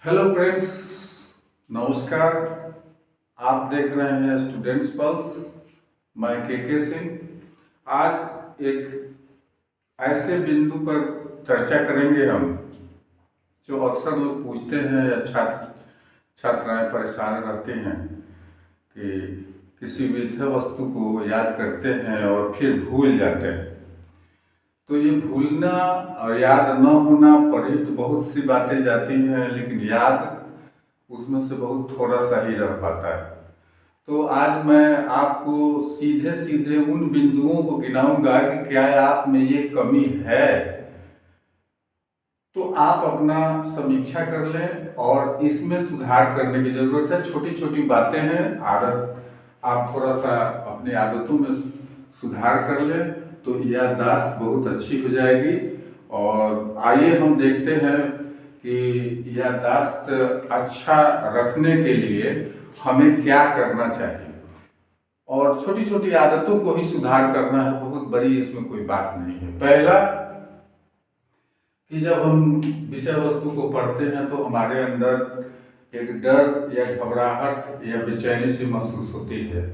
Hello friends, नमस्कार। आप देख रहे हैं स्टूडेंट्स पल्स। मैं के सिंह। आज एक ऐसे बिंदु पर चर्चा करेंगे हम, जो अक्सर लोग पूछते हैं या छात्र छात्राएं परेशान रहते हैं कि किसी विषय वस्तु को याद करते हैं और फिर भूल जाते हैं। तो ये भूलना और याद न होना पर ही तो बहुत सी बातें जाती हैं, लेकिन याद उसमें से बहुत थोड़ा सा ही रह पाता है। तो आज मैं आपको सीधे सीधे उन बिंदुओं को गिनाऊंगा कि क्या आप में ये कमी है। तो आप अपना समीक्षा कर लें और इसमें सुधार करने की जरूरत है। छोटी छोटी बातें हैं, आदत आप थोड़ा सा अपनी आदतों में सुधार कर लें तो याददाश्त बहुत अच्छी हो जाएगी। और आइए हम देखते हैं कि याददाश्त अच्छा रखने के लिए हमें क्या करना चाहिए। और छोटी छोटी आदतों को ही सुधार करना है, बहुत बड़ी इसमें कोई बात नहीं है। पहला कि जब हम विषय वस्तु को पढ़ते हैं तो हमारे अंदर एक डर या घबराहट या बेचैनी सी महसूस होती है।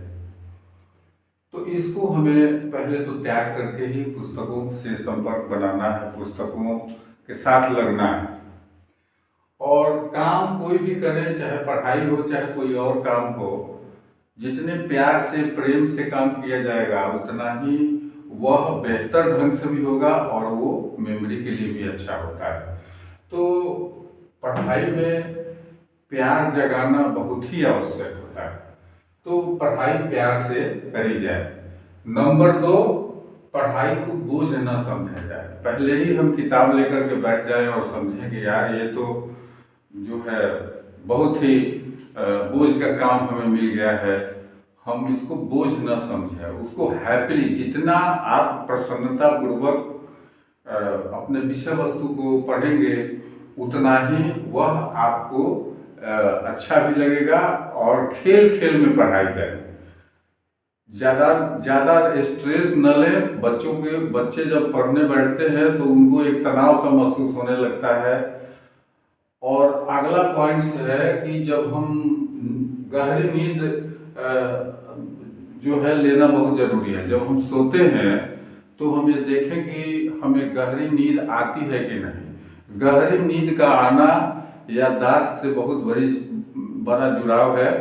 तो इसको हमें पहले तो त्याग करके ही पुस्तकों से संपर्क बनाना है, पुस्तकों के साथ लगना है। और काम कोई भी करें, चाहे पढ़ाई हो चाहे कोई और काम हो, जितने प्यार से प्रेम से काम किया जाएगा उतना ही वह बेहतर ढंग से भी होगा और वो मेमोरी के लिए भी अच्छा होता है। तो पढ़ाई में प्यार जगाना बहुत ही आवश्यक होता है। तो पढ़ाई प्यार से करी जाए। नंबर 2, पढ़ाई को बोझ न समझा जाए। पहले ही हम किताब लेकर के बैठ जाएं और समझें कि यार ये तो जो है बहुत ही बोझ का काम हमें मिल गया है। हम इसको बोझ न समझें, उसको हैप्पीली, जितना आप प्रसन्नता पूर्वक अपने विषय वस्तु को पढ़ेंगे उतना ही वह आपको अच्छा भी लगेगा। और खेल खेल में पढ़ाई करें, ज़्यादा ज़्यादा स्ट्रेस न लें। बच्चे जब पढ़ने बैठते हैं तो उनको एक तनाव सा महसूस होने लगता है। और अगला पॉइंट है कि जब हम गहरी नींद जो है लेना बहुत ज़रूरी है। जब हम सोते हैं तो हम ये देखें कि हमें गहरी नींद आती है कि नहीं। गहरी नींद का आना याददाश्त से बहुत बड़ा जुड़ाव है।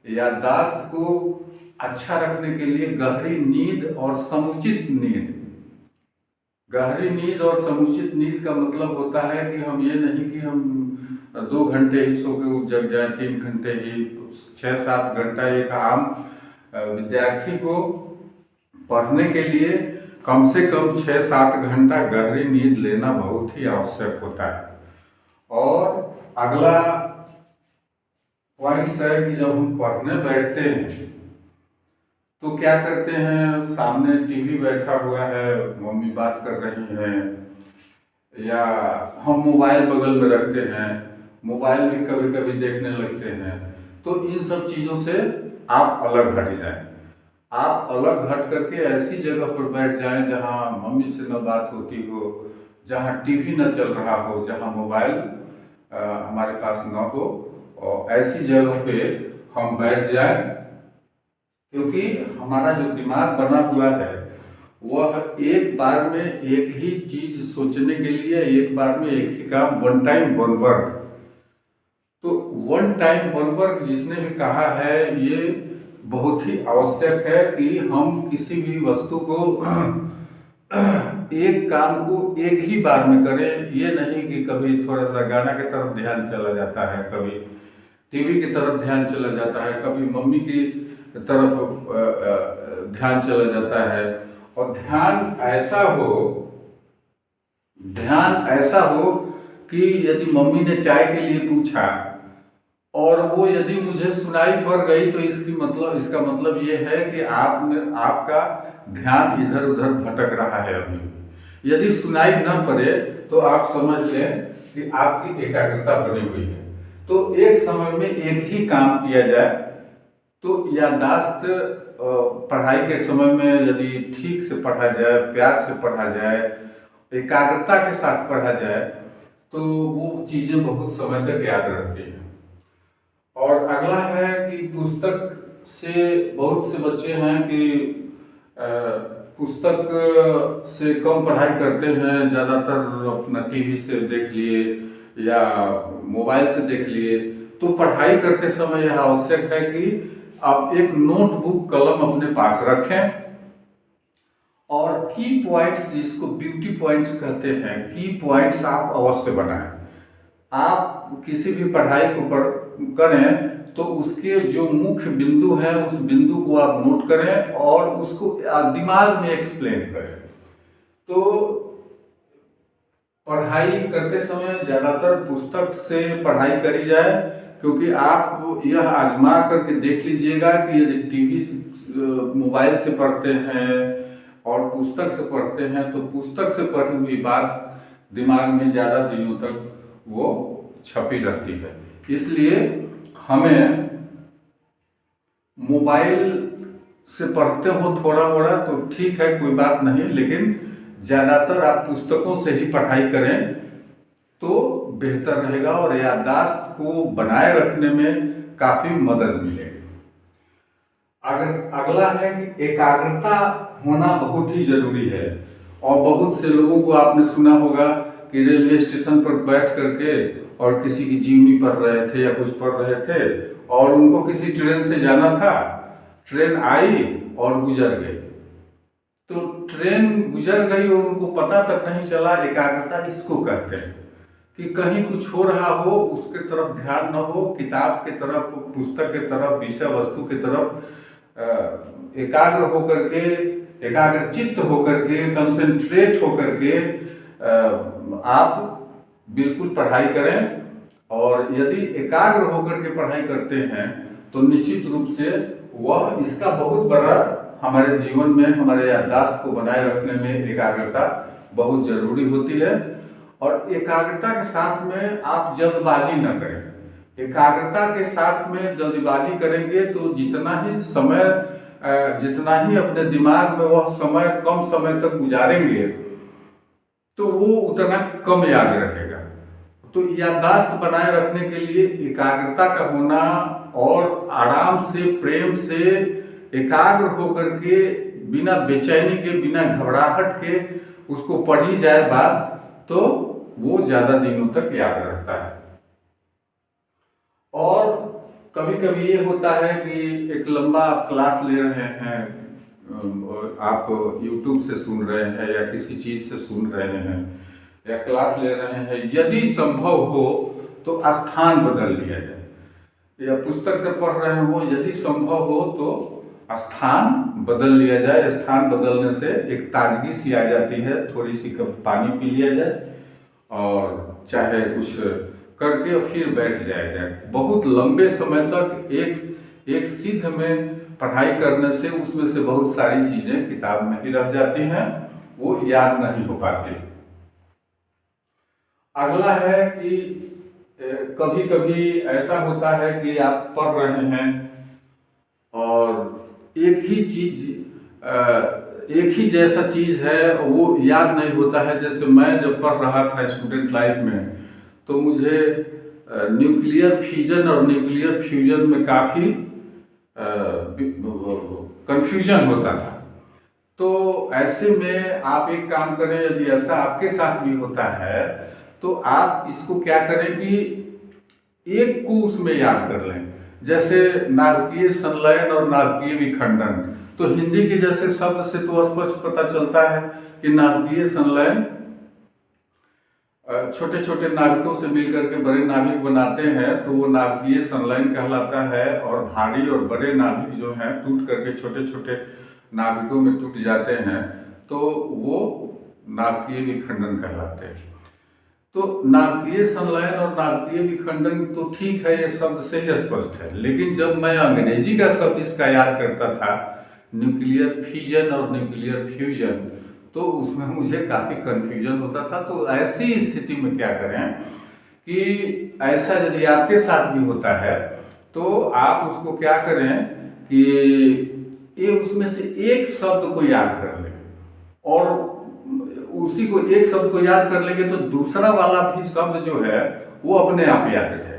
याददाश्त को अच्छा रखने के लिए गहरी नींद और समुचित नींद, गहरी नींद और समुचित नींद का मतलब होता है कि हम ये नहीं कि हम 2 घंटे ही सो के जग जाए, 3 घंटे ही, 6-7 घंटा। एक आम विद्यार्थी को पढ़ने के लिए कम से कम 6-7 घंटा गहरी नींद लेना बहुत ही आवश्यक होता है। और अगला पॉइंट है कि जब हम पढ़ने बैठते हैं तो क्या करते हैं, सामने टीवी बैठा हुआ है, मम्मी बात कर रही हैं, या हम मोबाइल बगल में रखते हैं, मोबाइल भी कभी कभी देखने लगते हैं। तो इन सब चीज़ों से आप अलग हट जाएं। आप अलग हट करके ऐसी जगह पर बैठ जाएं जहां मम्मी से न बात होती हो, जहां टीवी न चल रहा हो, जहां मोबाइल हमारे पास न हो। और ऐसी जगह पे हम बैठ जाएं, क्योंकि हमारा जो दिमाग बना हुआ है वह एक बार में एक ही चीज सोचने के लिए, एक बार में एक ही काम, वन टाइम वन वर्क। तो वन टाइम वन वर्क जिसने भी कहा है, ये बहुत ही आवश्यक है कि हम किसी भी वस्तु को एक काम को एक ही बार में करें। ये नहीं कि कभी थोड़ा सा गाना की तरफ ध्यान चला जाता है, कभी टीवी की तरफ ध्यान चला जाता है, कभी मम्मी की तरफ ध्यान चला जाता है। और ध्यान ऐसा हो कि यदि मम्मी ने चाय के लिए पूछा और वो यदि मुझे सुनाई पड़ गई तो इसका मतलब ये है कि आपका ध्यान इधर उधर भटक रहा है अभी। यदि सुनाई न पड़े तो आप समझ लें कि आपकी एकाग्रता बनी हुई है। तो एक समय में एक ही काम किया जाए तो याददाश्त पढ़ाई के समय में यदि ठीक से पढ़ा जाए, प्यार से पढ़ा जाए, एकाग्रता के साथ पढ़ा जाए तो वो चीज़ें बहुत समय तक याद रहती हैं। और अगला है कि पुस्तक से बहुत से बच्चे हैं कि पुस्तक से कम पढ़ाई करते हैं, ज़्यादातर अपना टीवी से देख लिए या मोबाइल से देख लिए। तो पढ़ाई करते समय यह आवश्यक है कि आप एक नोटबुक कलम अपने पास रखें और की पॉइंट्स, जिसको ब्यूटी पॉइंट्स कहते हैं, की पॉइंट्स आप अवश्य बनाएं। आप किसी भी पढ़ाई को करें तो उसके जो मुख्य बिंदु हैं उस बिंदु को आप नोट करें और उसको दिमाग में एक्सप्लेन करें। तो पढ़ाई करते समय ज़्यादातर पुस्तक से पढ़ाई करी जाए, क्योंकि आप यह आजमा करके देख लीजिएगा कि यदि टीवी मोबाइल से पढ़ते हैं और पुस्तक से पढ़ते हैं तो पुस्तक से पढ़ी हुई बात दिमाग में ज़्यादा दिनों तक वो छपी रहती है। इसलिए हमें मोबाइल से पढ़ते हो थोड़ा मोड़ा तो ठीक है, कोई बात नहीं, लेकिन ज़्यादातर आप पुस्तकों से ही पढ़ाई करें तो बेहतर रहेगा और याददाश्त को बनाए रखने में काफ़ी मदद मिलेगी। अगर अगला है कि एकाग्रता होना बहुत ही ज़रूरी है। और बहुत से लोगों को आपने सुना होगा कि रेलवे स्टेशन पर बैठ करके और किसी की जीवनी पढ़ रहे थे या कुछ पढ़ रहे थे और उनको किसी ट्रेन से जाना था, ट्रेन आई और गुजर गई। तो ट्रेन गुजर गई और उनको पता तक नहीं चला। एकाग्रता इसको कहते हैं कि कहीं कुछ हो रहा हो, उसके तरफ ध्यान न हो, किताब के तरफ, पुस्तक के तरफ, विषय वस्तु की तरफ एकाग्र होकर के, एकाग्रचित्त होकर के, कंसंट्रेट होकर के आप बिल्कुल पढ़ाई करें। और यदि एकाग्र होकर के पढ़ाई करते हैं तो निश्चित रूप से वह इसका बहुत बड़ा हमारे जीवन में, हमारे याददाश्त को बनाए रखने में एकाग्रता बहुत जरूरी होती है। और एकाग्रता के साथ में आप जल्दबाजी न करें। एकाग्रता के साथ में जल्दबाजी करेंगे तो जितना ही अपने दिमाग में वह समय कम समय तक गुजारेंगे तो वो उतना कम याद रहेगा। तो याददाश्त बनाए रखने के लिए एकाग्रता का होना और आराम से, प्रेम से, एकाग्र होकर के, बिना बेचैनी के, बिना घबराहट के उसको पढ़ी जाए बात, तो वो ज़्यादा दिनों तक याद रहता है। और कभी कभी ये होता है कि एक लंबा आप क्लास ले रहे हैं, आप YouTube से सुन रहे हैं या किसी चीज़ से सुन रहे हैं या क्लास ले रहे हैं, यदि संभव हो तो स्थान बदल लिया जाए। या पुस्तक से पढ़ रहे हो, यदि संभव हो तो स्थान बदल लिया जाए। स्थान बदलने से एक ताजगी सी आ जाती है, थोड़ी सी कप पानी पी लिया जाए और चाहे कुछ करके फिर बैठ जाया जाए। बहुत लंबे समय तक एक सिद्ध में पढ़ाई करने से उसमें से बहुत सारी चीज़ें किताब में ही रह जाती हैं, वो याद नहीं हो पाती। अगला है कि कभी कभी ऐसा होता है कि आप पढ़ रहे हैं और एक ही जैसा चीज़ है वो याद नहीं होता है। जैसे मैं जब पढ़ रहा था स्टूडेंट लाइफ में तो मुझे न्यूक्लियर फिजन और न्यूक्लियर फ्यूजन में काफ़ी कंफ्यूजन होता था। तो ऐसे में आप एक काम करें, यदि ऐसा आपके साथ भी होता है तो आप इसको क्या करें कि एक को उसमें याद कर लें। जैसे नाभिकीय संलयन और नाभिकीय विखंडन, तो हिंदी के जैसे शब्द से तो स्पष्ट पता चलता है कि नाभिकीय संलयन छोटे छोटे नाभिकों से मिलकर के बड़े नाभिक बनाते हैं तो वो नाभिकीय संलयन कहलाता है। और भारी और बड़े नाभिक जो हैं टूट करके छोटे छोटे नाभिकों में टूट जाते हैं तो वो नाभिकीय विखंडन कहलाते हैं। तो नाभिकीय संलयन और नाभिकीय विखंडन तो ठीक है, ये शब्द से ही स्पष्ट है। लेकिन जब मैं अंग्रेजी का शब्द इसका याद करता था, न्यूक्लियर फिजन और न्यूक्लियर फ्यूजन, तो उसमें मुझे काफ़ी कन्फ्यूजन होता था। तो ऐसी स्थिति में क्या करें कि ऐसा यदि आपके साथ भी होता है तो आप उसको क्या करें कि ये उसमें से एक शब्द को याद कर लें और उसी को एक शब्द को याद कर लेंगे तो दूसरा वाला भी शब्द जो है वो अपने आप याद रहेगा।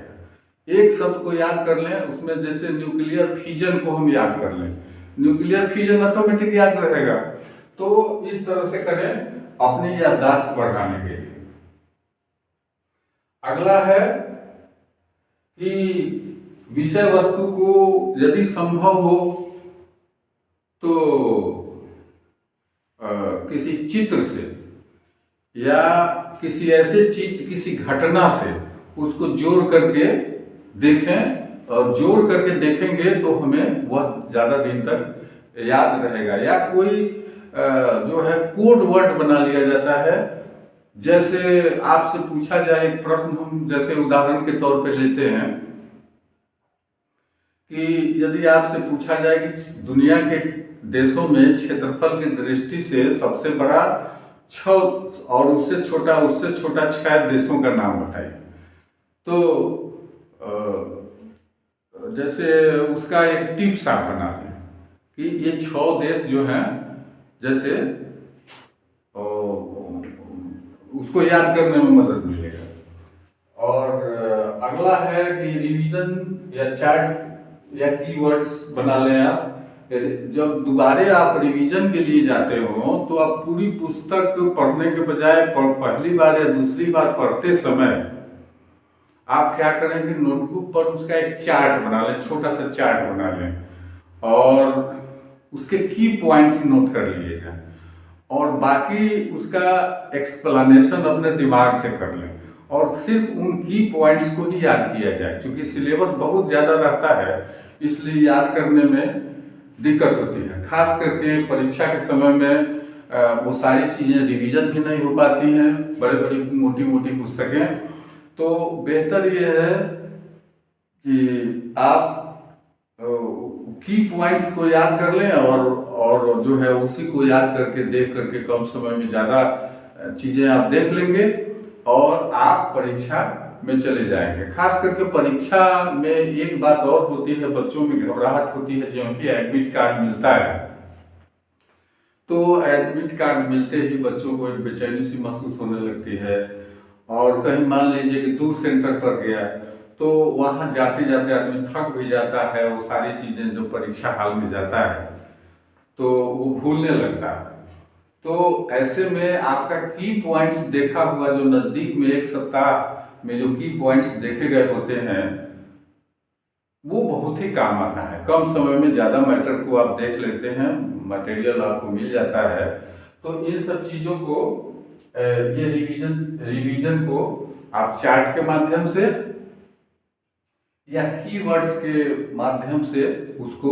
एक शब्द को याद कर लें, उसमें जैसे न्यूक्लियर फिजन को हम याद कर लें, न्यूक्लियर फिजन ऑटोमेटिक याद रहेगा। तो इस तरह से करें अपनी याददाश्त बढ़ाने के लिए। अगला है कि विषय वस्तु को यदि संभव हो तो किसी चित्र से या किसी ऐसे चीज, किसी घटना से उसको जोड़ करके देखें, और जोड़ करके देखेंगे तो हमें वह ज़्यादा दिन तक याद रहेगा। या कोई जो है कोड वर्ड बना लिया जाता है। जैसे आपसे पूछा जाए एक प्रश्न, हम जैसे उदाहरण के तौर पे लेते हैं कि यदि आपसे पूछा जाए कि दुनिया के देशों में क्षेत्रफल की दृष्टि से सबसे बड़ा 6 और उससे छोटा 6 देशों का नाम बताइए, तो जैसे उसका एक टिप्स आप बना लें कि ये 6 देश जो हैं, जैसे उसको याद करने में मदद मिलेगा। और अगला है कि रिवीजन या चार्ट या कीवर्ड्स बना लें आप। जब दोबारे आप रिवीजन के लिए जाते हो तो आप पूरी पुस्तक पढ़ने के बजाय पहली बार या दूसरी बार पढ़ते समय आप क्या करें कि नोटबुक पर उसका एक चार्ट बना लें, छोटा सा चार्ट बना लें और उसके की पॉइंट्स नोट कर लिए जाए, और बाकी उसका एक्सप्लेनेशन अपने दिमाग से कर लें और सिर्फ उन की पॉइंट्स को ही याद किया जाए। क्योंकि सिलेबस बहुत ज़्यादा रहता है, इसलिए याद करने में दिक्कत होती है। खास करके परीक्षा के समय में वो सारी चीज़ें रिवीजन भी नहीं हो पाती हैं, बड़ी मोटी पुस्तकें। तो बेहतर ये है कि आप की पॉइंट्स को याद कर लें और जो है उसी को याद करके देख करके कम समय में ज़्यादा चीज़ें आप देख लेंगे और आप परीक्षा में चले जाएंगे। खास करके परीक्षा में एक बात और होती है, बच्चों में घबराहट होती है। जब भी एडमिट कार्ड मिलता है तो एडमिट कार्ड मिलते ही बच्चों को एक बेचैनी सी महसूस होने लगती है। और कहीं मान लीजिए कि दूर सेंटर पर गया तो वहाँ जाते जाते आदमी थक भी जाता है, वो सारी चीज़ें जो परीक्षा हाल में जाता है तो वो भूलने लगता है। तो ऐसे में आपका की पॉइंट्स देखा हुआ जो नज़दीक में एक सप्ताह में जो की पॉइंट्स देखे गए होते हैं वो बहुत ही काम आता है। कम समय में ज़्यादा मैटर को आप देख लेते हैं, मटेरियल आपको मिल जाता है। तो इन सब चीज़ों को ये रिवीजन को आप चार्ट के माध्यम से या कीवर्ड्स के माध्यम से उसको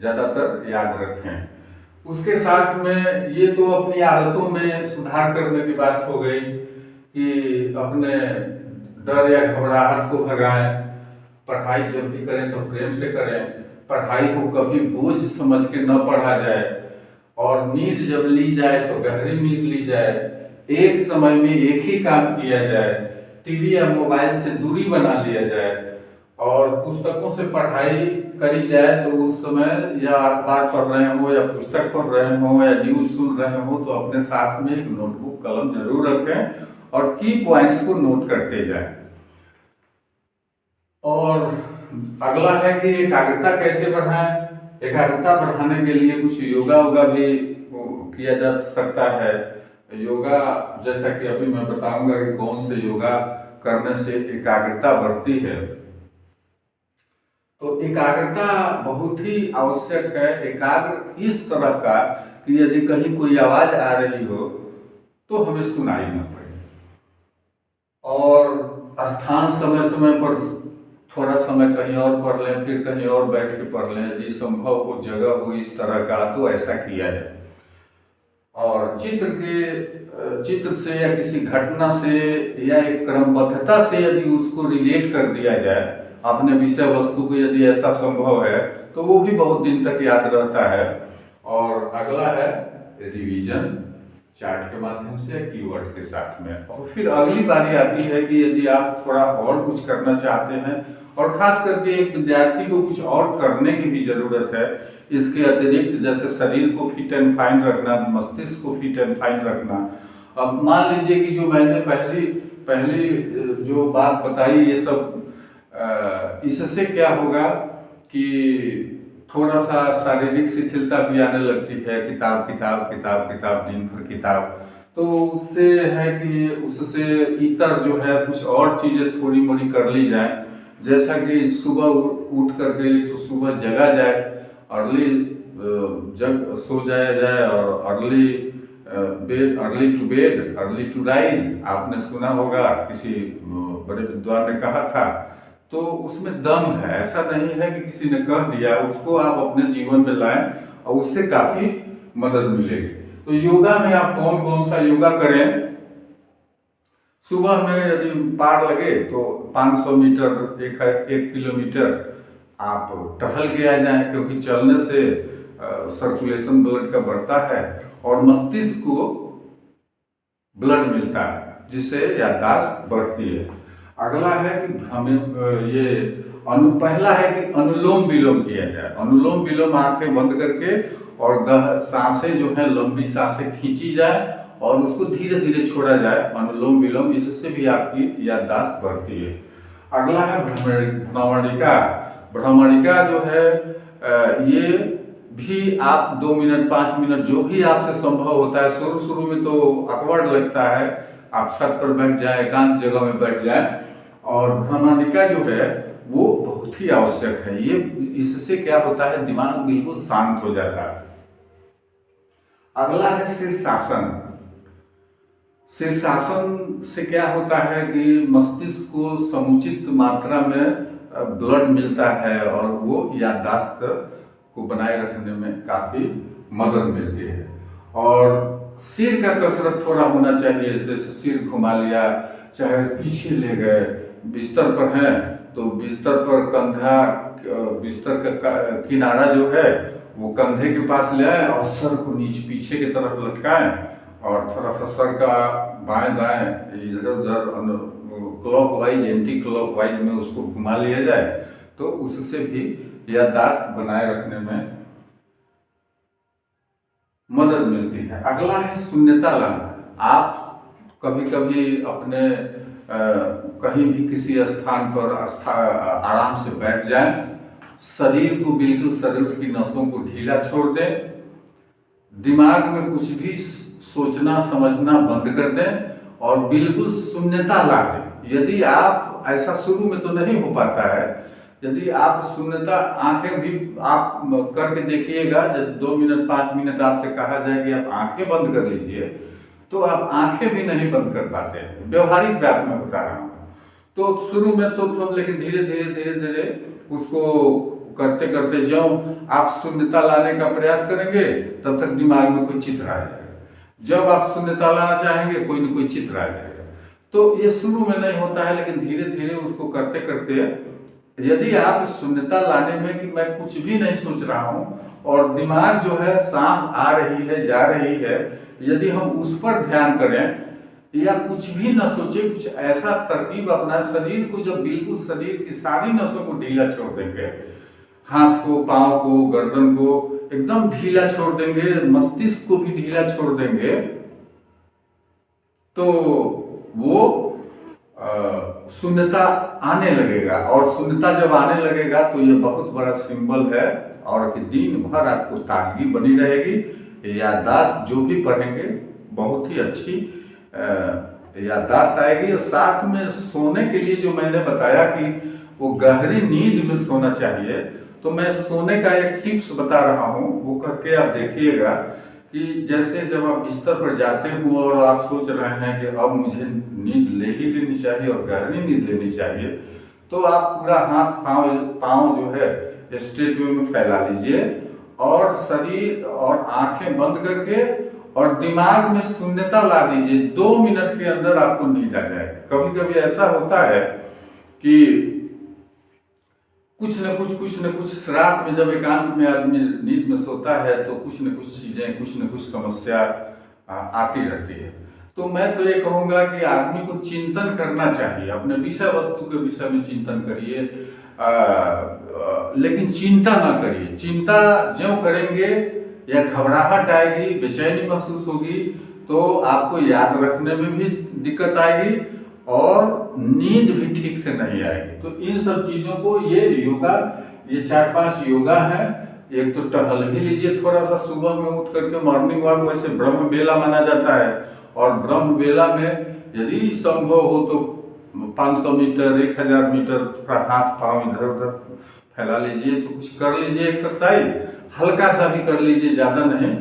ज़्यादातर याद रखें। उसके साथ में ये तो अपनी आदतों में सुधार करने की बात हो गई कि अपने डर या घबराहट को भगाएं। पढ़ाई जब भी करें तो प्रेम से करें, पढ़ाई को कभी बोझ समझ के न पढ़ा जाए, और नींद जब ली जाए तो गहरी नींद ली जाए, एक समय में एक ही काम किया जाए, टीवी या मोबाइल से दूरी बना लिया जाए और पुस्तकों से पढ़ाई करी जाए। तो उस समय या अखबार पढ़ रहे हो या पुस्तक पढ़ रहे हो या न्यूज़ सुन रहे हो तो अपने साथ में एक नोटबुक कलम जरूर रखें और की पॉइंट्स को नोट करते जाएं। और अगला है कि एकाग्रता कैसे बढ़ाएं। एकाग्रता बढ़ाने के लिए कुछ योगा भी किया जा सकता है। योगा जैसा कि अभी मैं बताऊंगा कि कौन से योगा करने से एकाग्रता बढ़ती है। तो एकाग्रता बहुत ही आवश्यक है। एकाग्र इस तरह का कि यदि कहीं कोई आवाज आ रही हो तो हमें सुनाई न पड़े, और स्थान समय पर थोड़ा समय कहीं और पढ़ लें, फिर कहीं और बैठ के पढ़ लें। यदि संभव हो, जगह हो इस तरह का, तो ऐसा किया जाए। और चित्र से या किसी घटना से या एक क्रमबद्धता से यदि उसको रिलेट कर दिया जाए अपने विषय वस्तु को, यदि ऐसा संभव है तो वो भी बहुत दिन तक याद रहता है। और अगला है रिवीजन चार्ट के माध्यम से, कीवर्ड्स के साथ में। और फिर अगली बारी आती है कि यदि आप थोड़ा और कुछ करना चाहते हैं, और खास करके एक विद्यार्थी को कुछ और करने की भी जरूरत है इसके अतिरिक्त, जैसे शरीर को फिट एंड फाइन रखना, मस्तिष्क को फिट एंड फाइन रखना, अब मान लीजिए कि जो मैंने पहली पहली जो बात बताई ये सब, इससे क्या होगा कि थोड़ा सा शारीरिक शिथिलता भी आने लगती है, किताब किताब किताब किताब दिन भर किताब। तो उससे है कि उससे इतर जो है कुछ और चीज़ें थोड़ी मोड़ी कर ली जाए, जैसा कि सुबह उठ करके तो सुबह जगा जाए, अर्ली जग सो जाया जाए, और early bed, early to bed early to rise, आपने सुना होगा किसी बड़े विद्वान ने कहा था। तो उसमें दम है, ऐसा नहीं है कि किसी ने कह दिया, उसको आप अपने जीवन में लाएं और उससे काफी मदद मिलेगी। तो योगा में आप कौन कौन सा योगा करें? सुबह में यदि पार लगे तो 500 मीटर, 1 किलोमीटर आप टहल के आ जाएं, क्योंकि चलने से सर्कुलेशन ब्लड का बढ़ता है और मस्तिष्क को ब्लड मिलता है, जिससे याददाश्त बढ़ती है। अगला है कि पहला है कि अनुलोम विलोम किया जाए। अनुलोम विलोम आंखें बंद करके और सांसें जो है लंबी सांसें खींची जाए और उसको धीरे धीरे छोड़ा जाए, अनुलोम विलोम, इससे भी आपकी याददाश्त बढ़ती है। अगला है भ्रमणिका। भ्रमणिका जो है ये भी आप 2 मिनट 5 मिनट जो भी आपसे संभव होता है, शुरू शुरू में तो awkward लगता है, आप छत पर बैठ जाए, एकांत जगह में बैठ जाए, और भ्रमणिका जो है वो बहुत ही आवश्यक है। ये इससे क्या होता है, दिमाग बिल्कुल शांत हो जाता है। अगला है शीर्षासन। शीर्षासन से क्या होता है कि मस्तिष्क को समुचित मात्रा में ब्लड मिलता है और वो याददाश्त को बनाए रखने में काफी मदद मिलती है। और सिर का कसरत थोड़ा होना चाहिए, जैसे सिर घुमा लिया, चाहे पीछे ले गए, बिस्तर पर हैं तो बिस्तर पर कंधा, बिस्तर का किनारा जो है वो कंधे के पास ले आए और सर को नीचे पीछे की तरफ लटकाएं और थोड़ा सा सर का बाएं दाएं इधर उधर clock wise anti clock wise में उसको घुमा लिया जाए, तो उससे भी याददाश्त बनाए रखने में मदद मिलती है। अगला है शून्यता लाना। आप कभी कभी अपने कहीं भी किसी स्थान पर आराम से बैठ जाएं, शरीर को बिल्कुल, शरीर की नसों को ढीला छोड़ दें, दिमाग में कुछ भी सोचना समझना बंद कर दें और बिल्कुल शून्यता ला दें। यदि आप ऐसा शुरू में तो नहीं हो पाता है, यदि आप शून्यता, आंखें भी आप करके देखिएगा, जब 2 मिनट 5 मिनट आपसे कहा जाए कि आप आंखें बंद कर लीजिए तो आप आंखें भी नहीं बंद कर पाते हैं। व्यवहारिक बात मैं बता रहा हूँ। तो शुरू में तो लेकिन धीरे धीरे धीरे धीरे उसको करते करते जो आप शून्यता लाने का प्रयास करेंगे तब तक दिमाग में कोई चित्र आ जाएगा। जब आप शून्यता लाना चाहेंगे कोई न कोई चित्र आ जाएगा। तो ये शुरू में नहीं होता है, लेकिन धीरे धीरे उसको करते करते यदि आप शून्यता लाने में कि मैं कुछ भी नहीं सोच रहा हूँ और दिमाग जो है सांस आ रही है जा रही है, यदि हम उस पर ध्यान करें या कुछ भी न सोचे, कुछ ऐसा तरकीब अपना, शरीर को जब बिल्कुल शरीर की सारी नसों को ढीला छोड़ देंगे, हाथ को, पांव को, गर्दन को एकदम ढीला छोड़ देंगे, मस्तिष्क को भी ढीला छोड़ देंगे, तो वो शून्यता आने लगेगा। और शून्यता जब आने लगेगा तो ये बहुत बड़ा सिंबल है, और कि दिन भर आपको ताजगी बनी रहेगी, याददाश्त जो भी पढ़ेंगे बहुत ही अच्छी याददाश्त आएगी। और साथ में सोने के लिए जो मैंने बताया कि वो गहरी नींद में सोना चाहिए, तो मैं सोने का एक टिप्स बता रहा हूँ, वो करके आप देखिएगा कि जैसे जब आप बिस्तर पर जाते हो और आप सोच रहे हैं कि अब मुझे नींद ले ही लेनी चाहिए और गहरी नींद लेनी चाहिए, तो आप पूरा हाथ पाँव जो है स्ट्रेट वे में फैला लीजिए और शरीर और आंखें बंद करके और दिमाग में शून्यता ला दीजिए। 2 मिनट के अंदर आपको नींद आ जाए। कभी कभी ऐसा होता है कि कुछ न कुछ रात में जब एकांत में आदमी नींद में सोता है तो कुछ न कुछ चीजें, कुछ न कुछ समस्या आती रहती है। तो मैं तो ये कहूँगा कि आदमी को चिंतन करना चाहिए, अपने विषय वस्तु के विषय में चिंतन करिए, लेकिन चिंता ना करिए। चिंता ज्यों करेंगे या घबराहट आएगी, बेचैनी महसूस होगी, तो आपको याद रखने में भी दिक्कत आएगी और नींद भी ठीक से नहीं आएगी। तो इन सब चीजों को ये योगा, ये 4-5 योगा है। एक तो टहल भी लीजिए थोड़ा सा सुबह में उठ करके, मॉर्निंग वॉक वैसे ब्रह्म बेला माना जाता है, और ब्रह्म बेला में यदि संभव हो तो 500 मीटर 1000 मीटर थोड़ा हाथ पांव इधर उधर फैला लीजिए, तो कुछ कर लीजिए एक्सरसाइज, हल्का सा भी कर लीजिए, ज्यादा नहीं।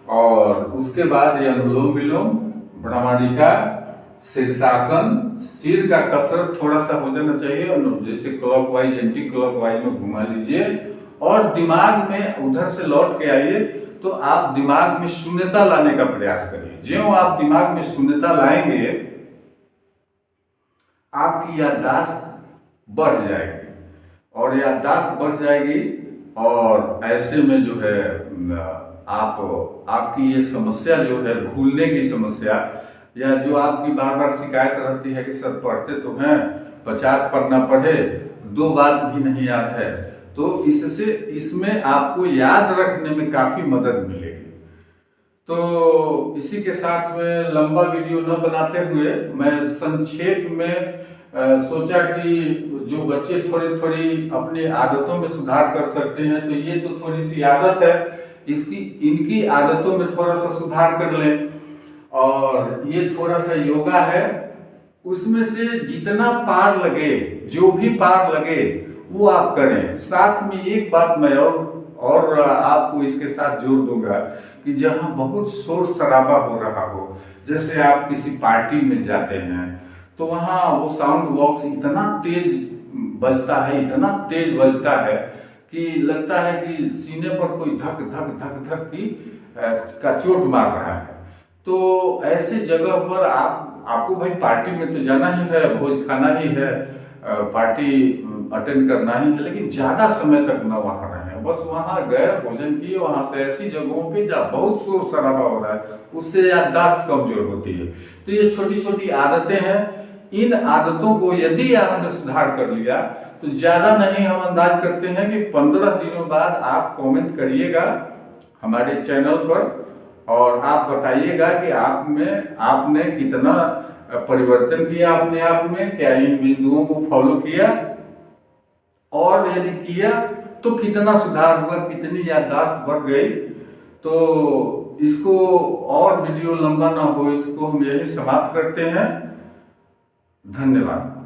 और उसके बाद ये अनुलोम विलोम, भ्रमरिका, शीर्षासन, सिर का कसरत थोड़ा सा हो जाना चाहिए, और जैसे क्लॉकवाइज एंटी क्लॉकवाइज में घुमा लीजिए, और दिमाग में उधर से लौट के आइए। तो आप दिमाग में शून्यता लाने का प्रयास करिए। ज्यों आप दिमाग में शून्यता लाएंगे, आपकी याददाश्त बढ़ जाएगी, और याददाश्त बढ़ जाएगी, और ऐसे में जो है आपकी ये समस्या जो है भूलने की समस्या, या जो आपकी बार बार शिकायत रहती है कि सर पढ़ते तो हैं, 50 पढ़ना पढ़े 2 बात भी नहीं याद है, तो इसमें आपको याद रखने में काफी मदद मिलेगी। तो इसी के साथ में लंबा वीडियो न बनाते हुए मैं संक्षेप में सोचा कि जो बच्चे थोड़ी अपनी आदतों में सुधार कर सकते हैं, तो ये तो थोड़ी सी आदत है, इनकी आदतों में थोड़ा सा सुधार कर लें। और ये थोड़ा सा योगा है, उसमें से जितना पार लगे, जो भी पार लगे वो आप करें। साथ में एक बात मैं और आपको इसके साथ जोड़ दूंगा कि जहां बहुत शोर शराबा हो रहा हो, जैसे आप किसी पार्टी में जाते हैं, तो वहां वो साउंड बॉक्स इतना तेज बजता है, इतना तेज बजता है कि लगता है कि सीने पर कोई धक धक धक धक की का चोट मार रहा है। तो ऐसे जगह पर आपको भाई पार्टी में तो जाना ही है, भोज खाना ही है, पार्टी अटेंड करना ही है, लेकिन ज्यादा समय तक न वहां रहें। बस वहां गए, भोजन किए, वहां से ऐसी जगहों पे जहाँ बहुत शोर शराबा हो रहा है, उससे याददाश्त कमजोर होती है। तो ये छोटी छोटी आदतें हैं, इन आदतों को यदि आपने सुधार कर लिया तो ज्यादा नहीं, हम अंदाज करते हैं कि 15 दिनों बाद आप कमेंट करिएगा हमारे चैनल पर, और आप बताइएगा कि आपने कितना परिवर्तन किया अपने आप में, क्या इन बिंदुओं को फॉलो किया, और यदि किया तो कितना सुधार हुआ, कितनी याददाश्त बढ़ गई। तो इसको और वीडियो लंबा ना हो, इसको हम यही समाप्त करते हैं। धन्यवाद।